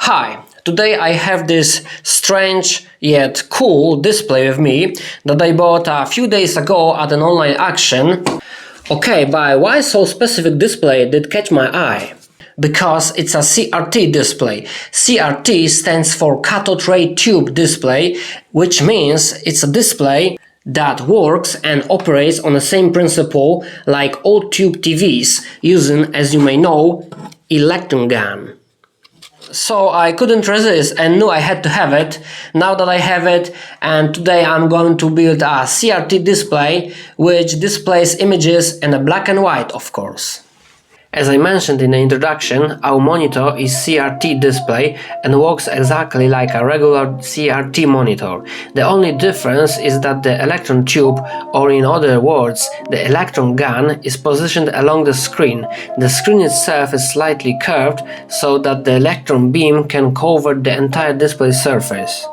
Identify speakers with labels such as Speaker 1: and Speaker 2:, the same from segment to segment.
Speaker 1: Hi, today I have this strange yet cool display with me that I bought a few days ago at an online auction. Okay, but why so specific display did catch my eye? Because it's a CRT display. CRT stands for cathode ray tube display, which means it's a display that works and operates on the same principle like old tube TVs, using, as you may know, electron gun. So I couldn't resist and knew I had to have it. Now that I have it, and today I'm going to build a CRT display which displays images in a black and white, of course. As I mentioned in the introduction, our monitor is CRT display and works exactly like a regular CRT monitor. The only difference is that the electron tube, or in other words, the electron gun, is positioned along the screen. The screen itself is slightly curved so that the electron beam can cover the entire display surface.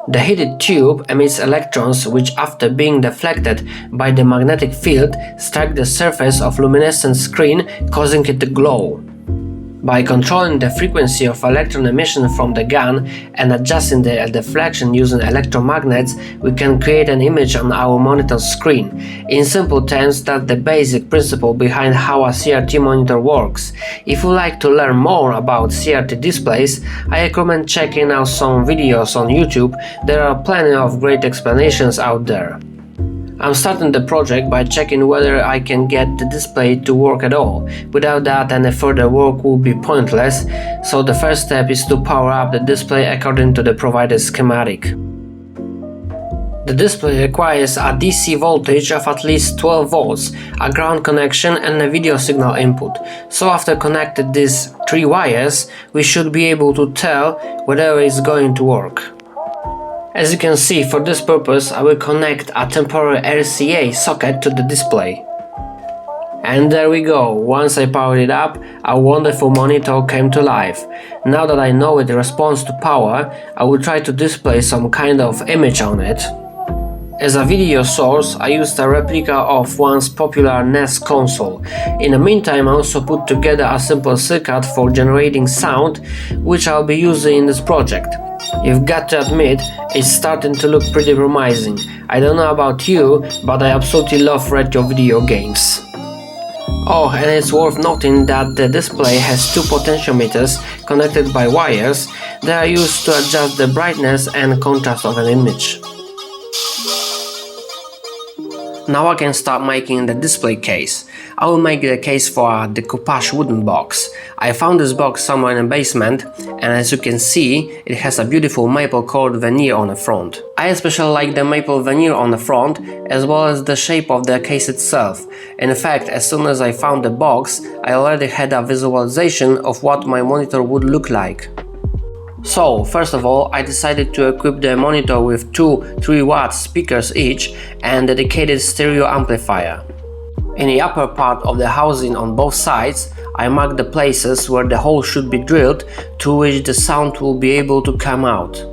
Speaker 1: The heated tube emits electrons which, after being deflected by the magnetic field, strike the surface of luminescent screen, causing it to glow. By controlling the frequency of electron emission from the gun and adjusting the deflection using electromagnets, we can create an image on our monitor screen. In simple terms, that's the basic principle behind how a CRT monitor works. If you like to learn more about CRT displays, I recommend checking out some videos on YouTube. There are plenty of great explanations out there. I'm starting the project by checking whether I can get the display to work at all. Without that, any further work will be pointless, so the first step is to power up the display according to the provided schematic. The display requires a DC voltage of at least 12 volts, a ground connection and a video signal input. So after connecting these three wires, we should be able to tell whether it's going to work. As you can see, for this purpose I will connect a temporary RCA socket to the display. And there we go, once I powered it up, our wonderful monitor came to life. Now that I know it responds to power, I will try to display some kind of image on it. As a video source, I used a replica of once popular NES console. In the meantime, I also put together a simple circuit for generating sound, which I'll be using in this project. You've got to admit, it's starting to look pretty promising. I don't know about you, but I absolutely love retro video games. Oh, and it's worth noting that the display has two potentiometers connected by wires that are used to adjust the brightness and contrast of an image. Now I can start making the display case. I will make the case for a decoupage wooden box. I found this box somewhere in the basement, and as you can see, it has a beautiful maple colored veneer on the front. I especially like the maple veneer on the front, as well as the shape of the case itself. In fact, as soon as I found the box, I already had a visualization of what my monitor would look like. So, first of all, I decided to equip the monitor with two 3-watt speakers each and dedicated stereo amplifier. In the upper part of the housing on both sides, I marked the places where the hole should be drilled, through which the sound will be able to come out.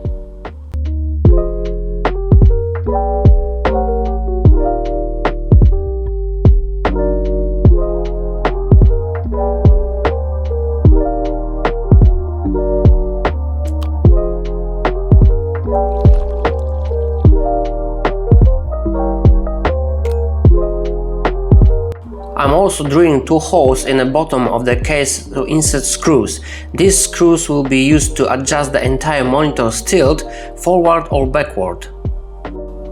Speaker 1: I'm also drilling two holes in the bottom of the case to insert screws. These screws will be used to adjust the entire monitor's tilt forward or backward.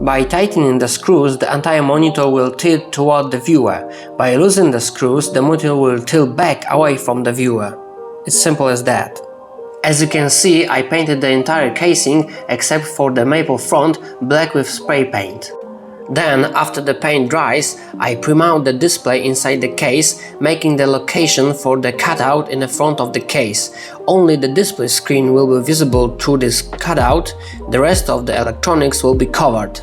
Speaker 1: By tightening the screws, the entire monitor will tilt toward the viewer. By loosening the screws, the monitor will tilt back away from the viewer. It's simple as that. As you can see, I painted the entire casing except for the maple front black with spray paint. Then, after the paint dries, I pre-mount the display inside the case, making the location for the cutout in the front of the case. Only the display screen will be visible through this cutout, the rest of the electronics will be covered.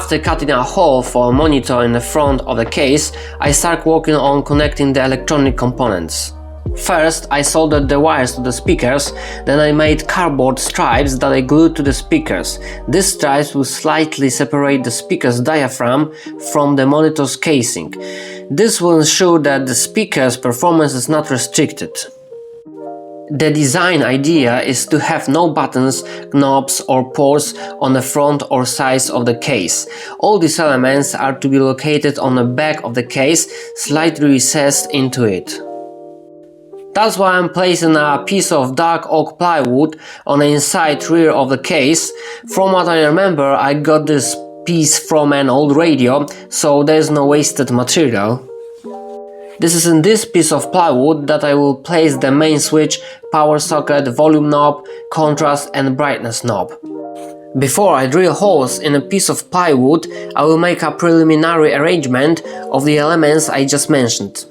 Speaker 1: After cutting a hole for a monitor in the front of the case, I start working on connecting the electronic components. First, I soldered the wires to the speakers, then I made cardboard stripes that I glued to the speakers. These stripes will slightly separate the speaker's diaphragm from the monitor's casing. This will ensure that the speaker's performance is not restricted. The design idea is to have no buttons, knobs or ports on the front or sides of the case. All these elements are to be located on the back of the case, slightly recessed into it. That's why I'm placing a piece of dark oak plywood on the inside rear of the case. From what I remember, I got this piece from an old radio, so there's no wasted material. This is in this piece of plywood that I will place the main switch, power socket, volume knob, contrast and brightness knob. Before I drill holes in a piece of plywood, I will make a preliminary arrangement of the elements I just mentioned.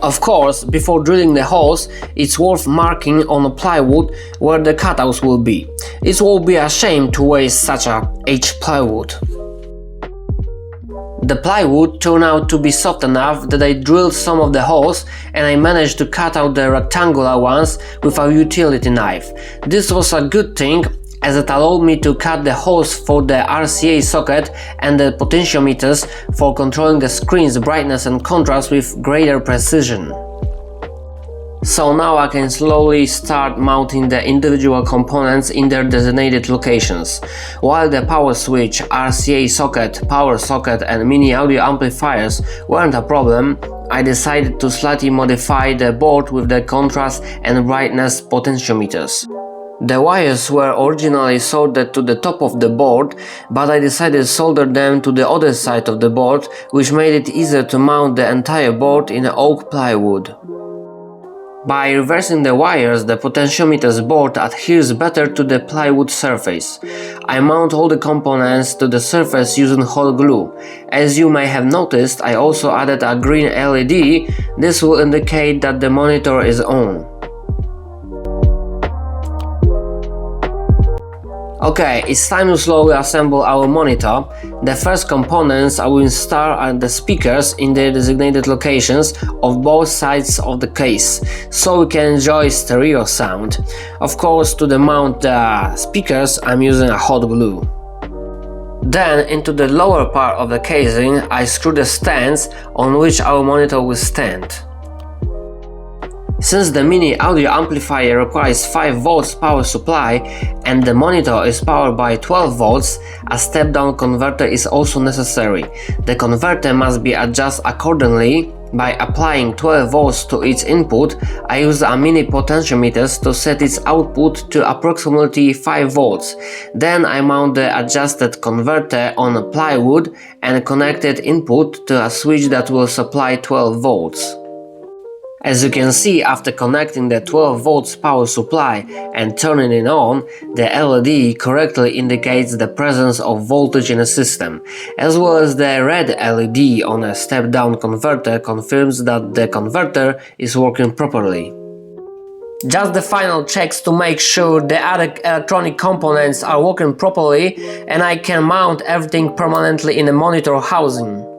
Speaker 1: Of course, before drilling the holes, it's worth marking on the plywood where the cutouts will be. It will be a shame to waste such a H plywood. The plywood turned out to be soft enough that I drilled some of the holes and I managed to cut out the rectangular ones with a utility knife. This was a good thing as it allowed me to cut the holes for the RCA socket and the potentiometers for controlling the screen's brightness and contrast with greater precision. So now I can slowly start mounting the individual components in their designated locations. While the power switch, RCA socket, power socket and mini audio amplifiers weren't a problem, I decided to slightly modify the board with the contrast and brightness potentiometers. The wires were originally soldered to the top of the board, but I decided to solder them to the other side of the board, which made it easier to mount the entire board in oak plywood. By reversing the wires, the potentiometer's board adheres better to the plywood surface. I mount all the components to the surface using hot glue. As you may have noticed, I also added a green LED. This will indicate that the monitor is on. Okay, it's time to slowly assemble our monitor. The first components I will install are the speakers in their designated locations of both sides of the case, so we can enjoy stereo sound. Of course, to mount the speakers, I'm using a hot glue. Then, into the lower part of the casing, I screw the stands on which our monitor will stand. Since the mini audio amplifier requires 5 volts power supply and the monitor is powered by 12 volts, a step-down converter is also necessary. The converter must be adjusted accordingly. By applying 12 volts to its input, I use a mini potentiometer to set its output to approximately 5 volts. Then I mount the adjusted converter on a plywood and connect its input to a switch that will supply 12 volts. As you can see, after connecting the 12 volts power supply and turning it on, the LED correctly indicates the presence of voltage in the system, as well as the red LED on a step-down converter confirms that the converter is working properly. Just the final checks to make sure the other electronic components are working properly and I can mount everything permanently in the monitor housing.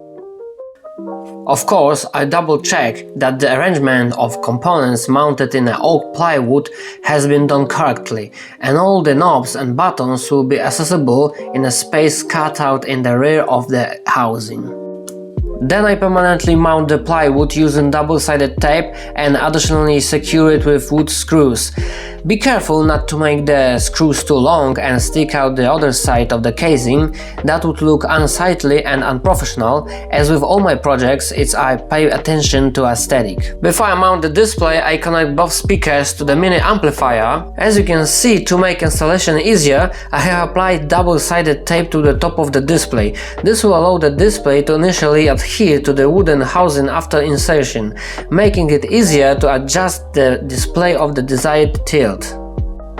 Speaker 1: Of course, I double check that the arrangement of components mounted in the oak plywood has been done correctly, and all the knobs and buttons will be accessible in a space cut out in the rear of the housing. Then I permanently mount the plywood using double-sided tape and additionally secure it with wood screws. Be careful not to make the screws too long and stick out the other side of the casing. That would look unsightly and unprofessional. As with all my projects, I pay attention to aesthetic. Before I mount the display, I connect both speakers to the mini amplifier. As you can see, to make installation easier, I have applied double-sided tape to the top of the display. This will allow the display to initially adhere to the wooden housing after insertion, making it easier to adjust the display of the desired tilt.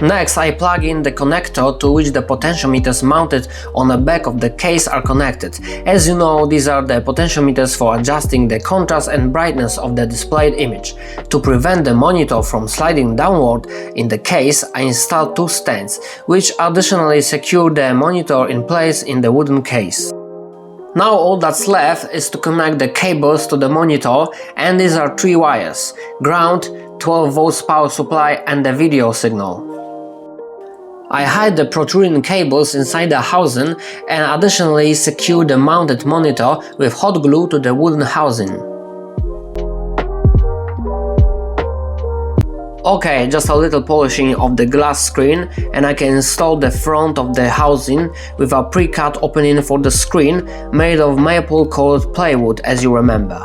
Speaker 1: Next, I plug in the connector to which the potentiometers mounted on the back of the case are connected. As you know, these are the potentiometers for adjusting the contrast and brightness of the displayed image. To prevent the monitor from sliding downward in the case, I installed two stands, which additionally secure the monitor in place in the wooden case. Now all that's left is to connect the cables to the monitor, and these are three wires: ground, 12 volts power supply and the video signal. I hide the protruding cables inside the housing and additionally secure the mounted monitor with hot glue to the wooden housing. Okay, just a little polishing of the glass screen and I can install the front of the housing with a pre-cut opening for the screen made of maple colored plywood, as you remember.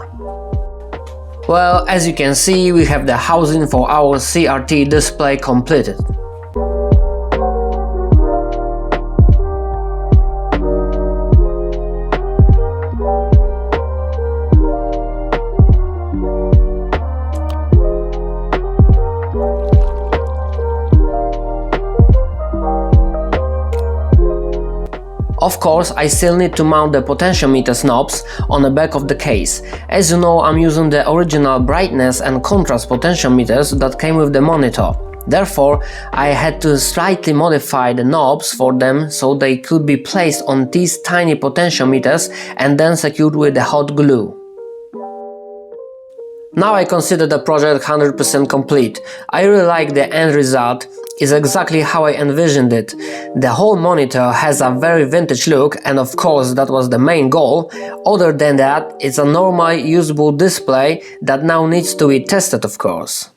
Speaker 1: Well, as you can see, we have the housing for our CRT display completed. Of course, I still need to mount the potentiometer knobs on the back of the case. As you know, I'm using the original brightness and contrast potentiometers that came with the monitor. Therefore, I had to slightly modify the knobs for them so they could be placed on these tiny potentiometers and then secured with the hot glue. Now I consider the project 100% complete. I really like the end result. It's exactly how I envisioned it. The whole monitor has a very vintage look, and of course that was the main goal. Other than that, it's a normal usable display that now needs to be tested, of course.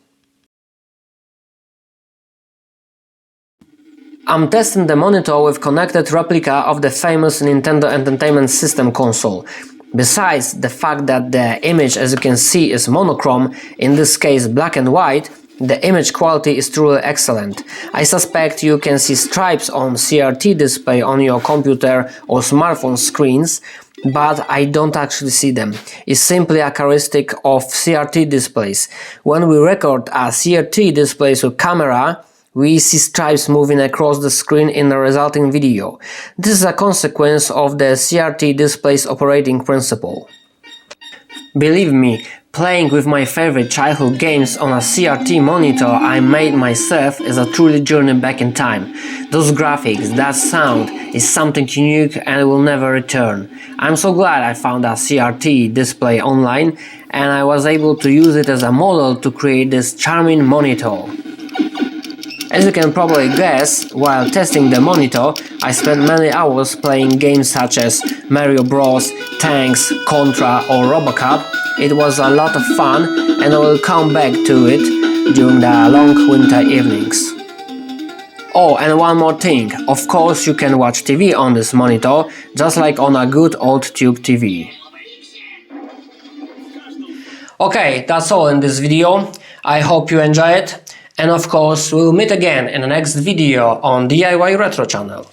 Speaker 1: I'm testing the monitor with connected replica of the famous Nintendo Entertainment System console. Besides the fact that the image, as you can see, is monochrome, in this case black and white, the image quality is truly excellent. I suspect you can see stripes on CRT display on your computer or smartphone screens, but I don't actually see them. It's simply a characteristic of CRT displays. When we record a CRT displays with camera, we see stripes moving across the screen in the resulting video. This is a consequence of the CRT display's operating principle. Believe me, playing with my favorite childhood games on a CRT monitor I made myself is a truly journey back in time. Those graphics, that sound is something unique and will never return. I'm so glad I found a CRT display online and I was able to use it as a model to create this charming monitor. As you can probably guess, while testing the monitor, I spent many hours playing games such as Mario Bros, Tanks, Contra or Robocop. It was a lot of fun and I will come back to it during the long winter evenings. Oh, and one more thing, of course you can watch TV on this monitor, just like on a good old tube TV. Okay, that's all in this video. I hope you enjoy it. And of course, we'll meet again in the next video on DIY Retro channel.